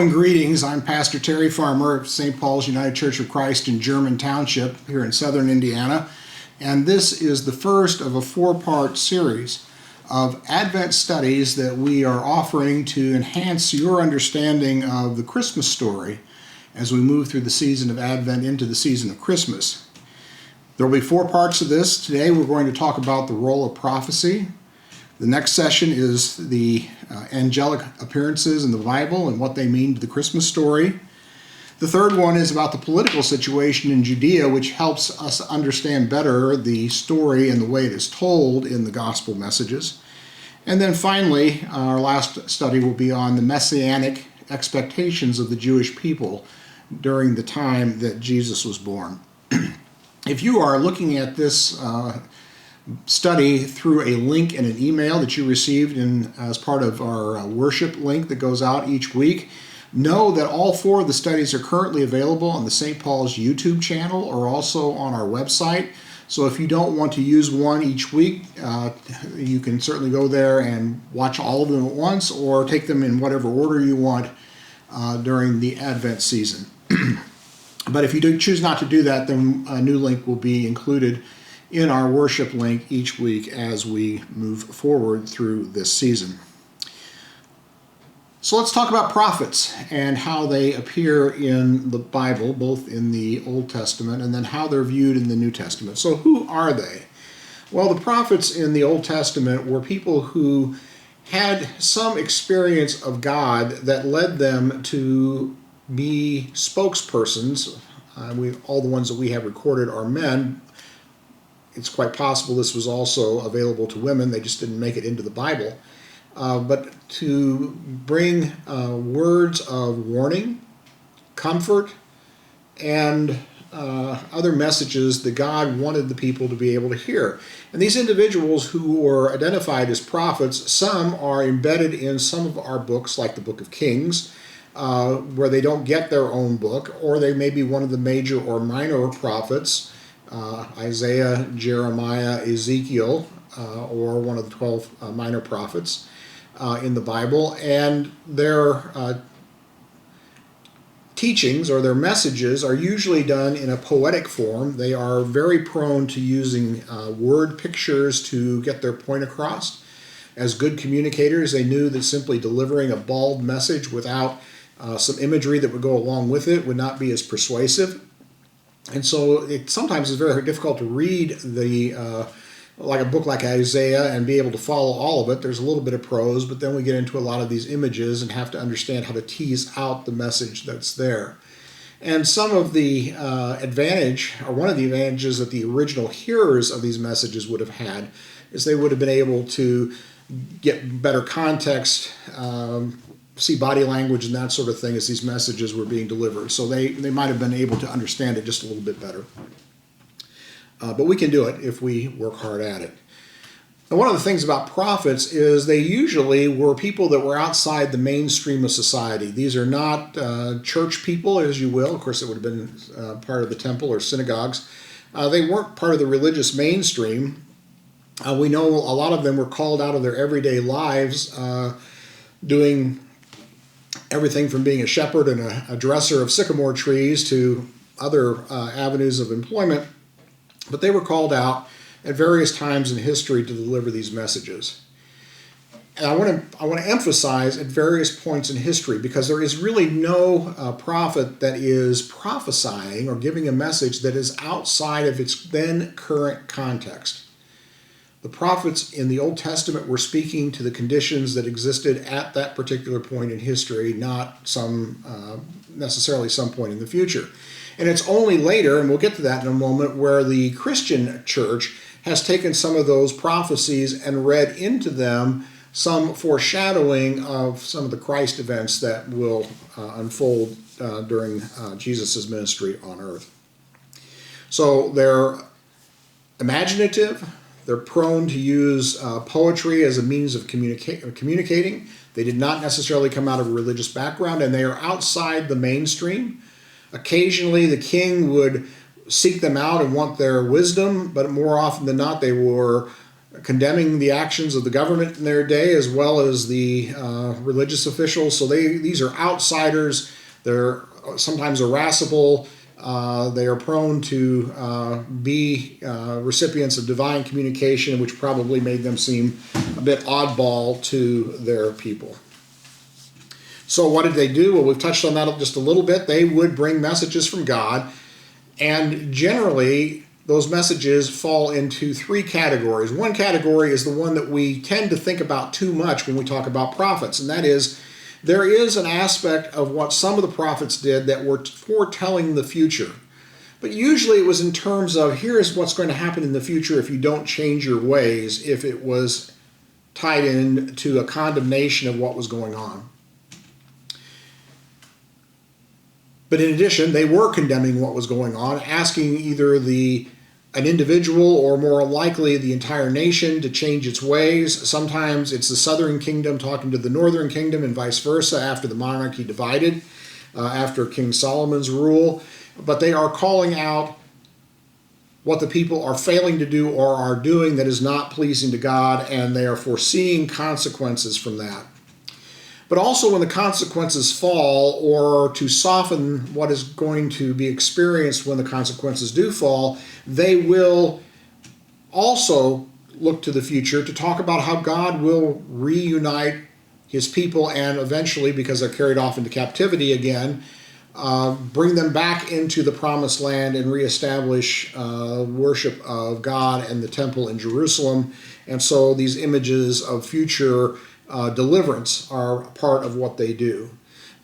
and greetings. I'm Pastor Terry Farmer of St. Paul's United Church of Christ in German Township here in southern Indiana. And this is the first of a four-part series of Advent studies that we are offering to enhance your understanding of the Christmas story as we move through the season of Advent into the season of Christmas. There will be four parts of this. Today we're going to talk about the role of prophecy. The next session is the angelic appearances in the Bible and what they mean to the Christmas story. The third one is about the political situation in Judea, which helps us understand better the story and the way it is told in the gospel messages. And then finally, our last study will be on the messianic expectations of the Jewish people during the time that Jesus was born. If you are looking at this study through a link in an email that you received as part of our worship link that goes out each week, know that all four of the studies are currently available on the St. Paul's YouTube channel or also on our website. So if you don't want to use one each week, you can certainly go there and watch all of them at once or take them in whatever order you want during the Advent season. But if you do choose not to do that, then a new link will be included in our worship link each week as we move forward through this season. So let's talk about prophets and how they appear in the Bible, both in the Old Testament and then how they're viewed in the New Testament. So who are they? Well, the prophets in the Old Testament were people who had some experience of God that led them to be spokespersons. All the ones that we have recorded are men. It's quite possible this was also available to women. They just didn't make it into the Bible. But to bring words of warning, comfort, and other messages that God wanted the people to be able to hear. And these individuals who were identified as prophets, some are embedded in some of our books, like the Book of Kings, where they don't get their own book, or they may be one of the major or minor prophets, Isaiah, Jeremiah, Ezekiel, or one of the 12 minor prophets in the Bible, and their teachings or their messages are usually done in a poetic form. They are very prone to using word pictures to get their point across. As good communicators, they knew that simply delivering a bald message without some imagery that would go along with it would not be as persuasive. And so it sometimes is very difficult to read like a book like Isaiah and be able to follow all of it. There's a little bit of prose, but then we get into a lot of these images and have to understand how to tease out the message that's there. And some of the advantage, or one of the advantages that the original hearers of these messages would have had, is they would have been able to get better context, see body language and that sort of thing as these messages were being delivered. So they might have been able to understand it just a little bit better. But we can do it if we work hard at it. And one of the things about prophets is they usually were people that were outside the mainstream of society. These are not church people, as you will. Of course, it would have been part of the temple or synagogues. They weren't part of the religious mainstream. We know a lot of them were called out of their everyday lives doing everything from being a shepherd and a dresser of sycamore trees to other avenues of employment. But they were called out at various times in history to deliver these messages. And I want to emphasize at various points in history, because there is really no prophet that is prophesying or giving a message that is outside of its then current context. The prophets in the Old Testament were speaking to the conditions that existed at that particular point in history, not necessarily some point in the future. And it's only later, and we'll get to that in a moment, where the Christian church has taken some of those prophecies and read into them some foreshadowing of some of the Christ events that will unfold during Jesus' ministry on earth. So they're imaginative. They're prone to use poetry as a means of communicating. They did not necessarily come out of a religious background, and they are outside the mainstream. Occasionally, the king would seek them out and want their wisdom, but more often than not, they were condemning the actions of the government in their day as well as the religious officials. So these are outsiders. They're sometimes irascible. They are prone to be recipients of divine communication, which probably made them seem a bit oddball to their people. So what did they do? Well, we've touched on that just a little bit. They would bring messages from God, and generally those messages fall into three categories. One category is the one that we tend to think about too much when we talk about prophets, and that is there is an aspect of what some of the prophets did that were foretelling the future. But usually it was in terms of, here is what's going to happen in the future if you don't change your ways, if it was tied in to a condemnation of what was going on. But in addition, they were condemning what was going on, asking either an individual or more likely the entire nation to change its ways. Sometimes it's the southern kingdom talking to the northern kingdom and vice versa after the monarchy divided, after King Solomon's rule. But they are calling out what the people are failing to do or are doing that is not pleasing to God, and they are foreseeing consequences from that. But also when the consequences fall, or to soften what is going to be experienced when the consequences do fall, they will also look to the future to talk about how God will reunite his people and eventually, because they're carried off into captivity again, bring them back into the promised land and reestablish worship of God and the temple in Jerusalem. And so these images of future deliverance are part of what they do.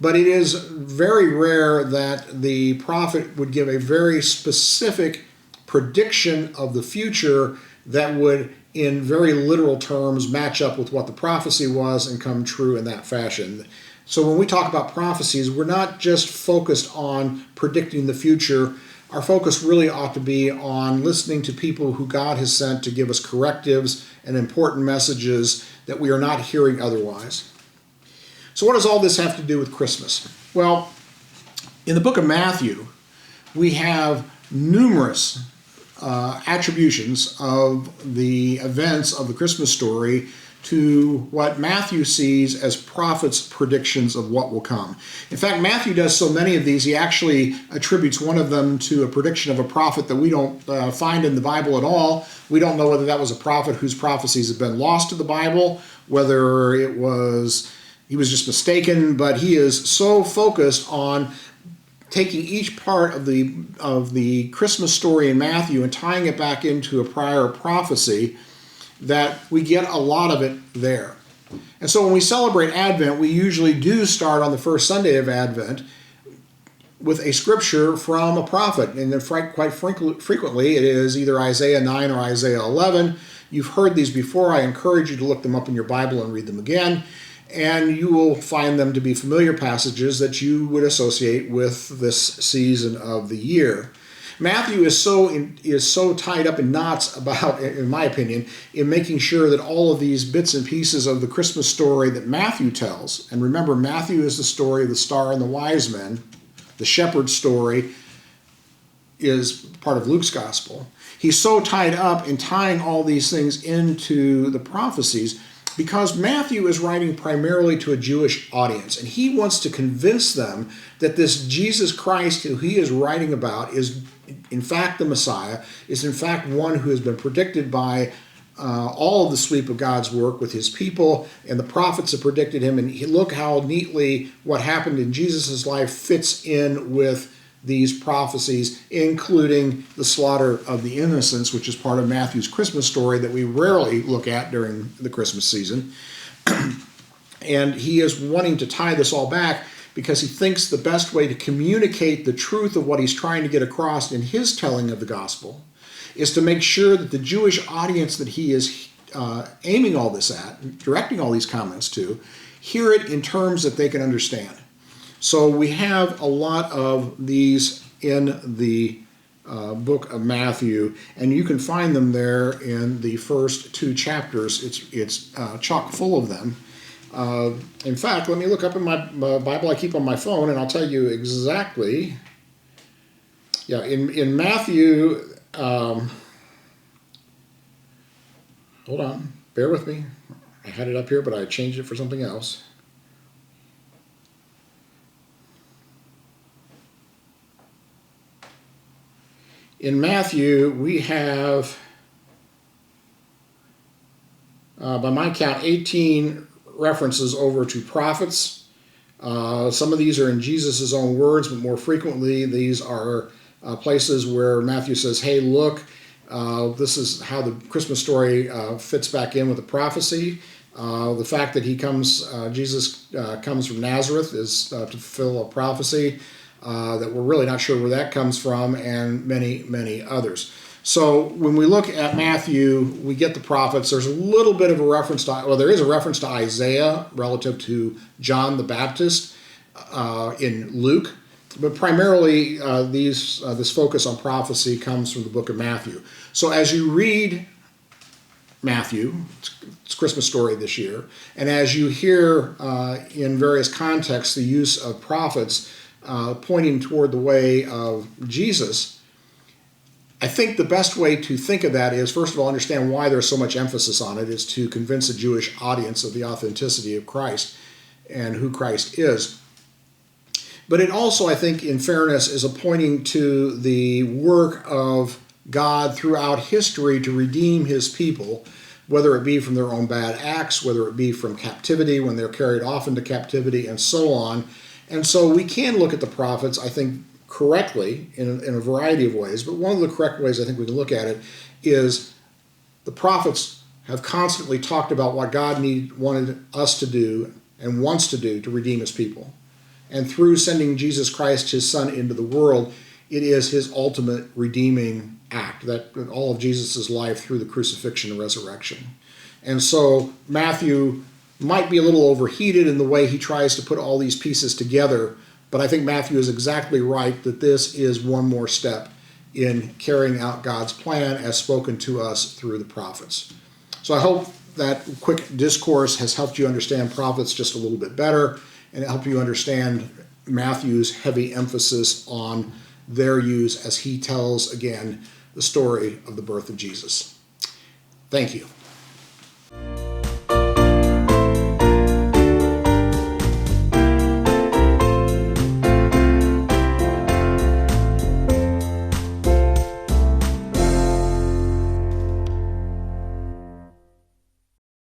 But it is very rare that the prophet would give a very specific prediction of the future that would, in very literal terms, match up with what the prophecy was and come true in that fashion. So when we talk about prophecies, we're not just focused on predicting the future. Our focus really ought to be on listening to people who God has sent to give us correctives and important messages that we are not hearing otherwise. So what does all this have to do with Christmas? Well, in the book of Matthew, we have numerous attributions of the events of the Christmas story to what Matthew sees as prophets' predictions of what will come. In fact, Matthew does so many of these, he actually attributes one of them to a prediction of a prophet that we don't find in the Bible at all. We don't know whether that was a prophet whose prophecies have been lost to the Bible, whether he was just mistaken, but he is so focused on taking each part of the Christmas story in Matthew and tying it back into a prior prophecy that we get a lot of it there. And so when we celebrate Advent, we usually do start on the first Sunday of Advent with a scripture from a prophet. And then quite frequently it is either Isaiah 9 or Isaiah 11. You've heard these before. I encourage you to look them up in your Bible and read them again. And you will find them to be familiar passages that you would associate with this season of the year. Matthew is so tied up in knots about, in my opinion, in making sure that all of these bits and pieces of the Christmas story that Matthew tells, and remember, Matthew is the story of the star and the wise men, the shepherd story is part of Luke's gospel. He's so tied up in tying all these things into the prophecies because Matthew is writing primarily to a Jewish audience, and he wants to convince them that this Jesus Christ who he is writing about is in fact the Messiah, is in fact one who has been predicted by all of the sweep of God's work with his people, and the prophets have predicted him, and look how neatly what happened in Jesus' life fits in with these prophecies, including the slaughter of the innocents, which is part of Matthew's Christmas story that we rarely look at during the Christmas season. And he is wanting to tie this all back because he thinks the best way to communicate the truth of what he's trying to get across in his telling of the gospel is to make sure that the Jewish audience that he is aiming all this at, directing all these comments to, hear it in terms that they can understand. So we have a lot of these in the book of Matthew, and you can find them there in the first two chapters. It's chock full of them. In fact, let me look up in my Bible I keep on my phone, and I'll tell you exactly. Yeah, in Matthew, hold on, bear with me. I had it up here, but I changed it for something else. In Matthew, we have, by my count, 18 references over to prophets. Some of these are in Jesus' own words, but more frequently these are places where Matthew says, hey, look, this is how the Christmas story fits back in with the prophecy. The fact that Jesus comes from Nazareth is to fulfill a prophecy that we're really not sure where that comes from, and many, many others. So when we look at Matthew, we get the prophets. There's a little bit of a reference to, well, there is a reference to Isaiah relative to John the Baptist in Luke, but primarily this focus on prophecy comes from the book of Matthew. So as you read Matthew, it's Christmas story this year, and as you hear in various contexts the use of prophets pointing toward the way of Jesus, I think the best way to think of that is, first of all, understand why there's so much emphasis on it, is to convince a Jewish audience of the authenticity of Christ and who Christ is. But it also, I think, in fairness, is a pointing to the work of God throughout history to redeem his people, whether it be from their own bad acts, whether it be from captivity when they're carried off into captivity, and so on. And so we can look at the prophets, I think, correctly in a variety of ways, but one of the correct ways I think we can look at it is the prophets have constantly talked about what God wanted us to do and wants to do to redeem his people. And through sending Jesus Christ, his son, into the world, it is his ultimate redeeming act, that all of Jesus' life through the crucifixion and resurrection. And so Matthew might be a little overheated in the way he tries to put all these pieces together, but I think Matthew is exactly right that this is one more step in carrying out God's plan as spoken to us through the prophets. So I hope that quick discourse has helped you understand prophets just a little bit better and help you understand Matthew's heavy emphasis on their use as he tells, again, the story of the birth of Jesus. Thank you.